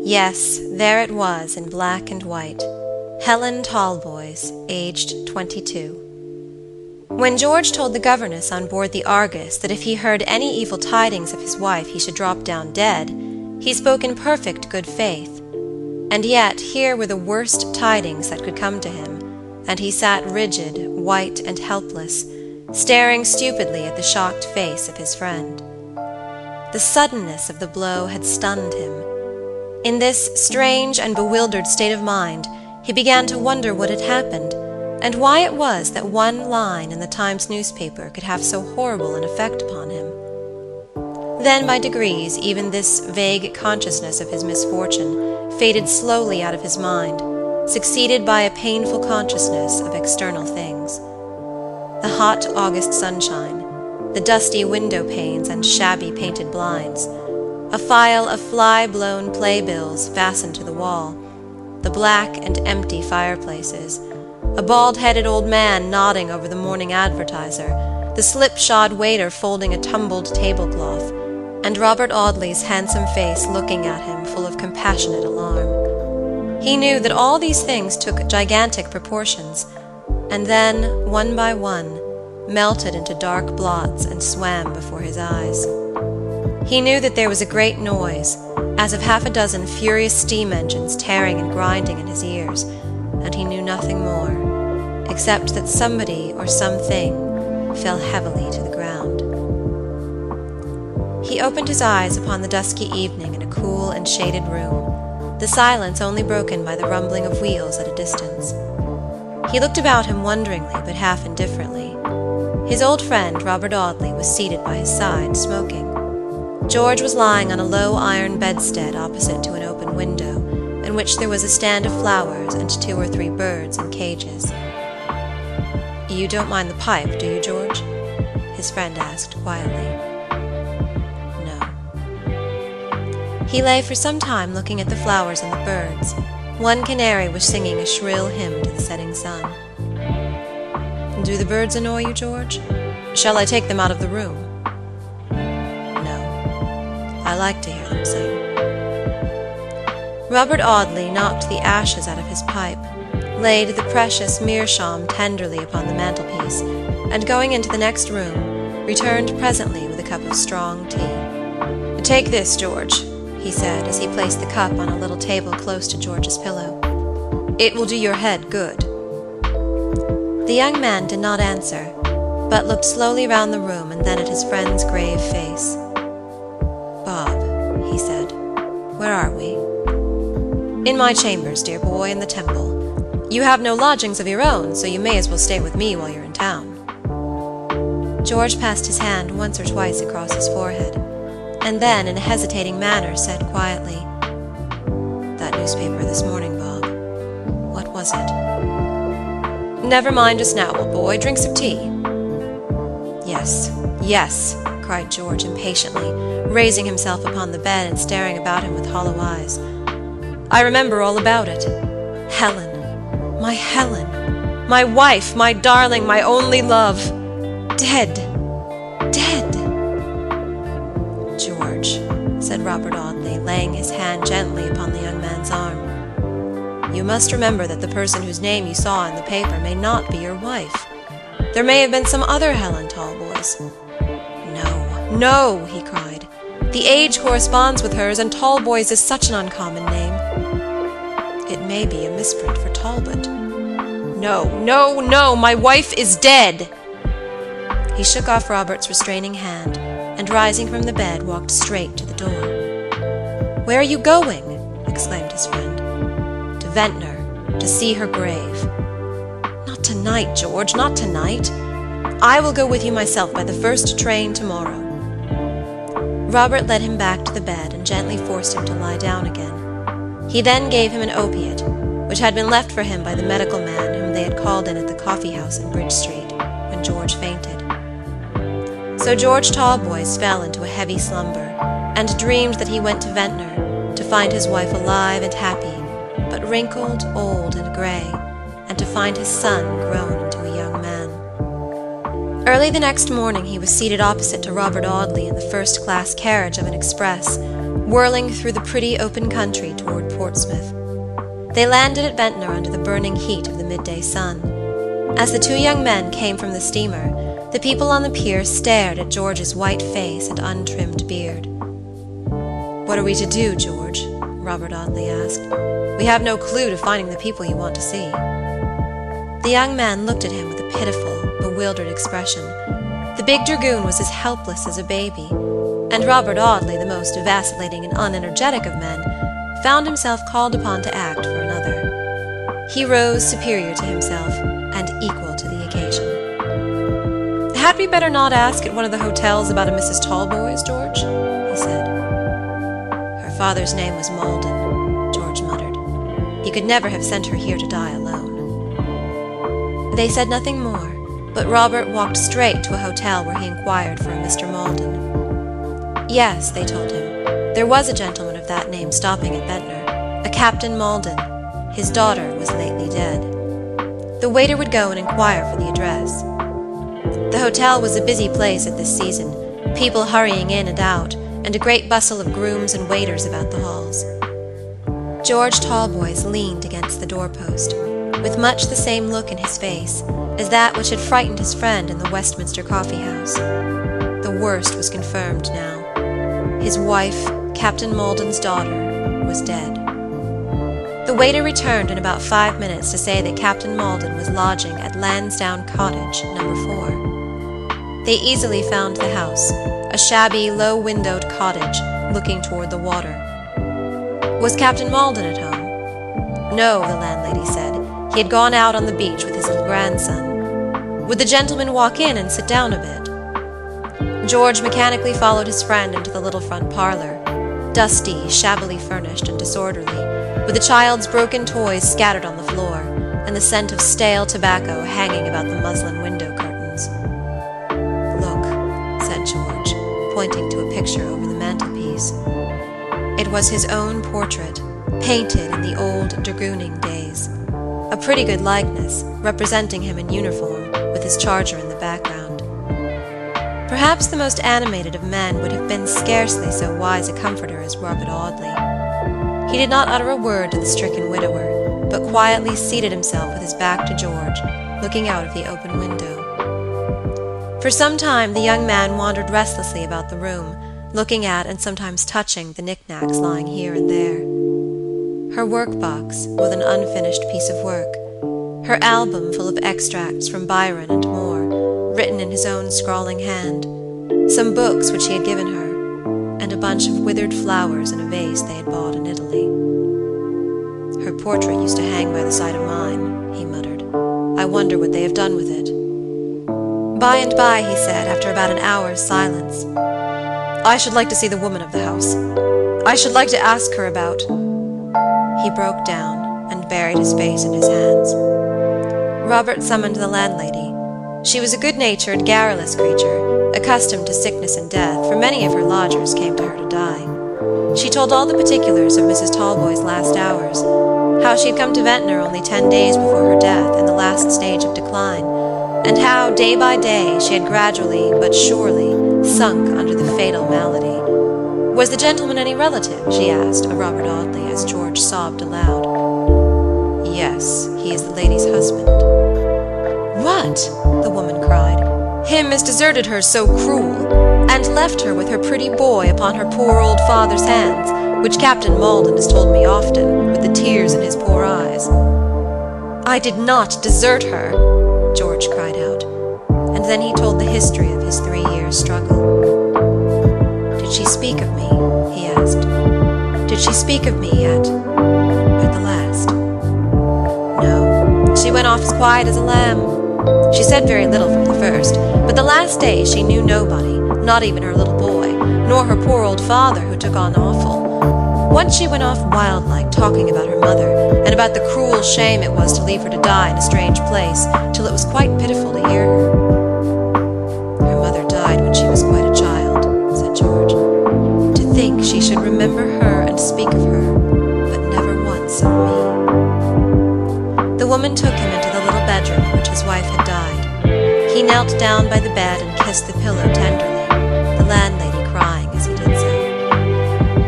Yes, there it was in black and white. Helen Talboys, aged 22. When George told the governess on board the Argus that if he heard any evil tidings of his wife he should drop down dead, he spoke in perfect good faith. And yet here were the worst tidings that could come to him, and he sat rigid, white and helpless, staring stupidly at the shocked face of his friend. The suddenness of the blow had stunned him. In this strange and bewildered state of mind, he began to wonder what had happened, and why it was that one line in the Times newspaper could have so horrible an effect upon him. Then by degrees even this vague consciousness of his misfortune faded slowly out of his mind, succeeded by a painful consciousness of external things. The hot August sunshine, the dusty window panes and shabby painted blinds, a file of fly-blown playbills fastened to the wall, the black and empty fireplaces, a bald-headed old man nodding over the Morning Advertiser, the slipshod waiter folding a tumbled tablecloth, and Robert Audley's handsome face looking at him full of compassionate alarm. He knew that all these things took gigantic proportions, and then, one by one, melted into dark blots and swam before his eyes. He knew that there was a great noise, as of half a dozen furious steam engines tearing and grinding in his ears, and he knew nothing more, except that somebody or something fell heavily to the ground. He opened his eyes upon the dusky evening in a cool and shaded room, the silence only broken by the rumbling of wheels at a distance. He looked about him wonderingly but half indifferently. His old friend Robert Audley was seated by his side, smoking. George was lying on a low iron bedstead opposite to an open window, in which there was a stand of flowers and 2 or 3 birds in cages. "You don't mind the pipe, do you, George?" his friend asked quietly. "No." He lay for some time looking at the flowers and the birds. One canary was singing a shrill hymn to the setting sun. "Do the birds annoy you, George? Shall I take them out of the room?" "No. I like to hear them sing." Robert Audley knocked the ashes out of his pipe, laid the precious meerschaum tenderly upon the mantelpiece, and going into the next room, returned presently with a cup of strong tea. "Take this, George," he said, as he placed the cup on a little table close to George's pillow. "It will do your head good." The young man did not answer, but looked slowly round the room and then at his friend's grave face. "Bob," he said, "where are we?" "In my chambers, dear boy, in the Temple. You have no lodgings of your own, so you may as well stay with me while you're in town." George passed his hand once or twice across his forehead, and then, in a hesitating manner, said quietly, "That newspaper this morning, Bob. What was it?" "Never mind just now, old boy. Drink some tea." "Yes, yes," cried George impatiently, raising himself upon the bed and staring about him with hollow eyes. "I remember all about it. Helen, my wife, my darling, my only love, dead, dead." "George," said Robert Audley, laying his hand gently upon the young man's arm, "you must remember that the person whose name you saw in the paper may not be your wife. There may have been some other Helen Talboys." "No, no," he cried. "The age corresponds with hers, and Talboys is such an uncommon name." "It may be a misprint for Talbot." "No, no, no! My wife is dead!" He shook off Robert's restraining hand, and rising from the bed, walked straight to the door. "Where are you going?" exclaimed his friend. "To Ventnor, to see her grave." "Not tonight, George, not tonight. I will go with you myself by the first train tomorrow." Robert led him back to the bed and gently forced him to lie down again. He then gave him an opiate, which had been left for him by the medical man whom they had called in at the coffee-house in Bridge Street, when George fainted. So George Talboys fell into a heavy slumber, and dreamed that he went to Ventnor, to find his wife alive and happy, but wrinkled, old, and grey, and to find his son grown into a young man. Early the next morning he was seated opposite to Robert Audley in the first-class carriage of an express, whirling through the pretty open country toward Portsmouth. They landed at Ventnor under the burning heat of the midday sun. As the two young men came from the steamer, the people on the pier stared at George's white face and untrimmed beard. "What are we to do, George?" Robert Audley asked. "We have no clue to finding the people you want to see." The young man looked at him with a pitiful, bewildered expression. The big dragoon was as helpless as a baby, and Robert Audley, the most vacillating and unenergetic of men, found himself called upon to act for another. He rose superior to himself and equal to the occasion. "Had we better not ask at one of the hotels about a Mrs. Talboys, George?" he said. "Her father's name was Malden," George muttered. "He could never have sent her here to die alone." They said nothing more, but Robert walked straight to a hotel where he inquired for a Mr. Malden. Yes, they told him, there was a gentleman of that name stopping at Ventnor, a Captain Malden. His daughter was lately dead. The waiter would go and inquire for the address. The hotel was a busy place at this season, people hurrying in and out, and a great bustle of grooms and waiters about the halls. George Talboys leaned against the doorpost, with much the same look in his face as that which had frightened his friend in the Westminster coffee-house. The worst was confirmed now. His wife, Captain Malden's daughter, was dead. The waiter returned in about 5 minutes to say that Captain Malden was lodging at Lansdowne Cottage, number 4. They easily found the house, a shabby, low-windowed cottage looking toward the water. Was Captain Malden at home? No, the landlady said. He had gone out on the beach with his little grandson. Would the gentleman walk in and sit down a bit? George mechanically followed his friend into the little front parlor, dusty, shabbily furnished, and disorderly, with the child's broken toys scattered on the floor, and the scent of stale tobacco hanging about the muslin window curtains. "Look," said George, pointing to a picture over the mantelpiece. It was his own portrait, painted in the old dragooning days. A pretty good likeness, representing him in uniform, with his charger in the background. Perhaps the most animated of men would have been scarcely so wise a comforter as Robert Audley. He did not utter a word to the stricken widower, but quietly seated himself with his back to George, looking out of the open window. For some time the young man wandered restlessly about the room, looking at and sometimes touching the knickknacks lying here and there. Her work-box, with an unfinished piece of work, her album full of extracts from Byron and Moore, written in his own scrawling hand, some books which he had given her, and a bunch of withered flowers in a vase they had bought in Italy. "Her portrait used to hang by the side of mine," he muttered. "I wonder what they have done with it." By and by, he said, after about an hour's silence, "I should like to see the woman of the house. I should like to ask her about—" He broke down and buried his face in his hands. Robert summoned the landlady. She was a good-natured, garrulous creature, accustomed to sickness and death, for many of her lodgers came to her to die. She told all the particulars of Mrs. Talboys' last hours, how she had come to Ventnor only 10 days before her death in the last stage of decline, and how, day by day, she had gradually but surely sunk under the fatal malady. Was the gentleman any relative? She asked of Robert Audley as George sobbed aloud. Yes, he is the lady's husband. What? The woman cried. Him as deserted her so cruel, and left her with her pretty boy upon her poor old father's hands, which Captain Malden has told me often, with the tears in his poor eyes. I did not desert her, George cried out, and then he told the history of his 3 years' struggle. Did she speak of me? He asked. Did she speak of me at the last? No, she went off as quiet as a lamb. She said very little from the first, but the last day she knew nobody, not even her little boy, nor her poor old father, who took on awful. Once she went off wild-like, talking about her mother, and about the cruel shame it was to leave her to die in a strange place, till it was quite pitiful to hear her. Her mother died when she was quite a child, said George. To think she should remember her and speak of her, but never once of me. The woman took him into the little bedroom in which his wife had died. He knelt down by the bed and kissed the pillow tenderly, the landlady crying as he did so.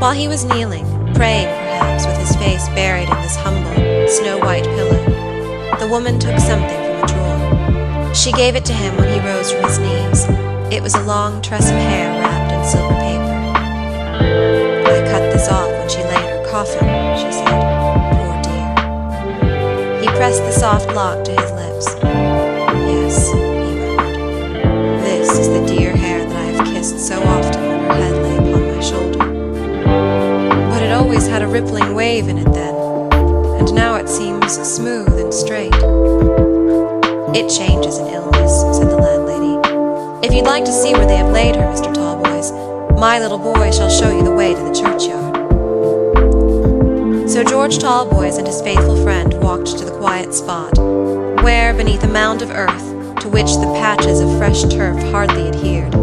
While he was kneeling, praying perhaps, with his face buried in this humble, snow-white pillow, the woman took something from a drawer. She gave it to him when he rose from his knees. It was a long tress of hair wrapped in silver paper. "I cut this off when she lay in her coffin," she said. "Poor dear." He pressed the soft lock to his lips. "Yes," he murmured. "This is the dear hair that I have kissed so often when her head lay upon my shoulder. But it always had a rippling wave in it then, and now it seems smooth and straight." "It changes in illness," said the landlady. "If you'd like to see where they have laid her, Mr. Talboys, my little boy shall show you the way to the churchyard." So George Talboys and his faithful friend walked to the quiet spot, where, beneath a mound of earth, to which the patches of fresh turf hardly adhered,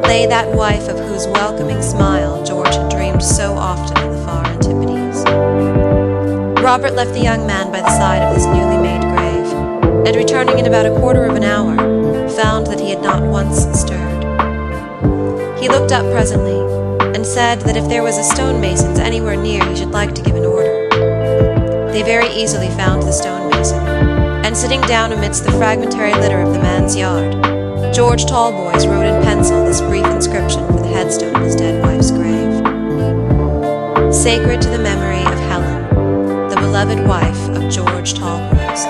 lay that wife of whose welcoming smile George had dreamed so often in the far antipodes. Robert left the young man by the side of this newly made grave, and returning in about a quarter of an hour, found that he had not once stirred. He looked up presently, and said that if there was a stonemason's anywhere near he should like to give an order. They very easily found the stonemason, and sitting down amidst the fragmentary litter of the man's yard, George Talboys wrote in pencil this brief inscription for the headstone of his dead wife's grave: "Sacred to the memory of Helen, the beloved wife of George Talboys,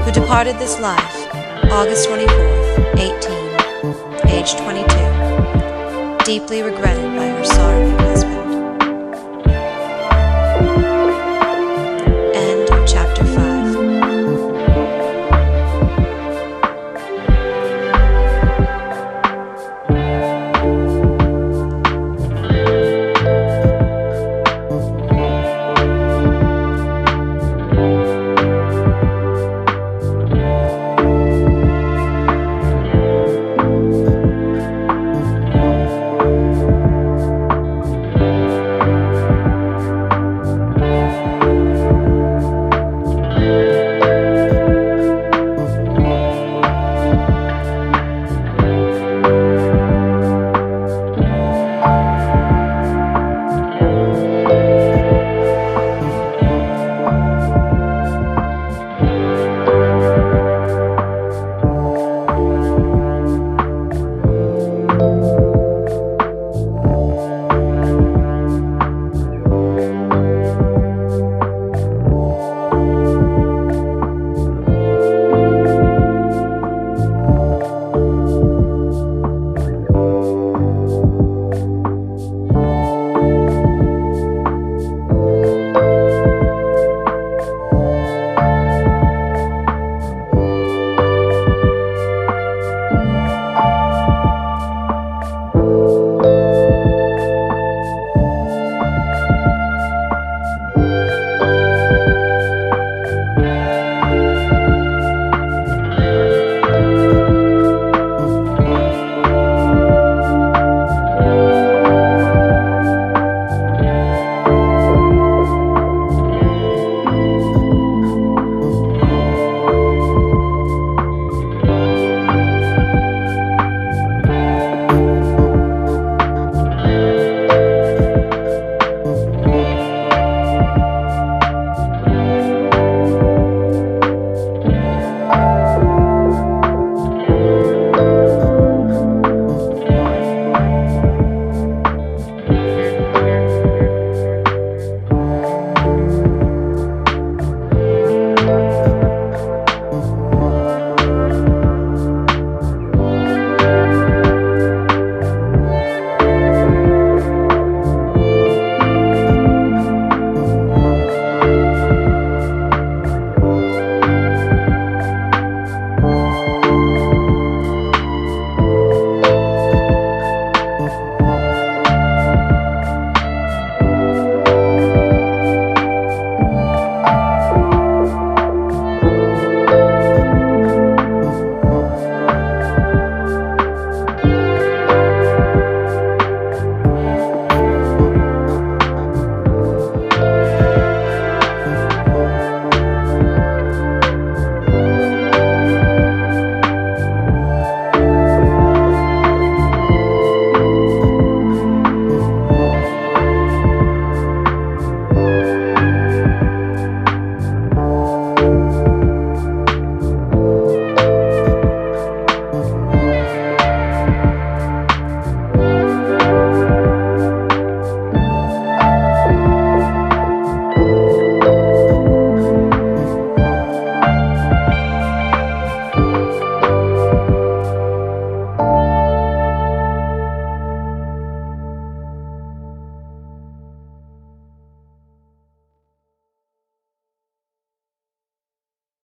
who departed this life August 24th, 18, aged 22, deeply regretted by her sorrowing husband."